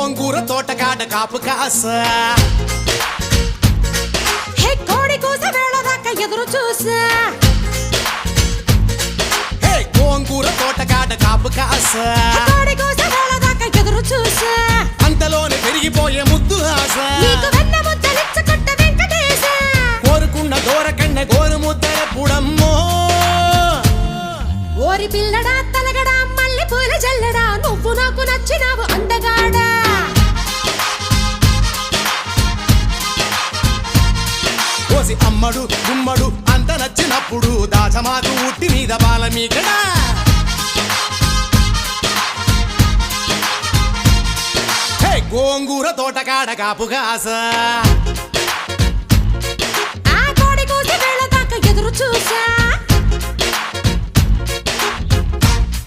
గోంగూర తోటకాడ కాపు కాస హే కోడి కూస వేళ దాకా ఎదురు చూసా హే గోంగూర తోటకాడ కాపు కాస కోడి కూస వేళ దాకా ఎదురు చూసా అంతలోనే పెరిగిపోయే ముద్దు ఆశ నీకు వెన్న ముద్దలిచ్చుకుంట వెంకటేశ కోరుకున్న దూరకన్న గోరు ముద్దల పుడమ్మో ఓరి పిల్లడా తలగడా మల్లె పూల జల్లడా నువ్వు నాకు నచ్చినావు అందగాడా కోసి అమ్మడు గుమ్మడు అంత నచ్చినప్పుడు దాచమాకు ఉట్టి మీద బాల మీకడా గోంగూర తోటకాడ కాపు కాస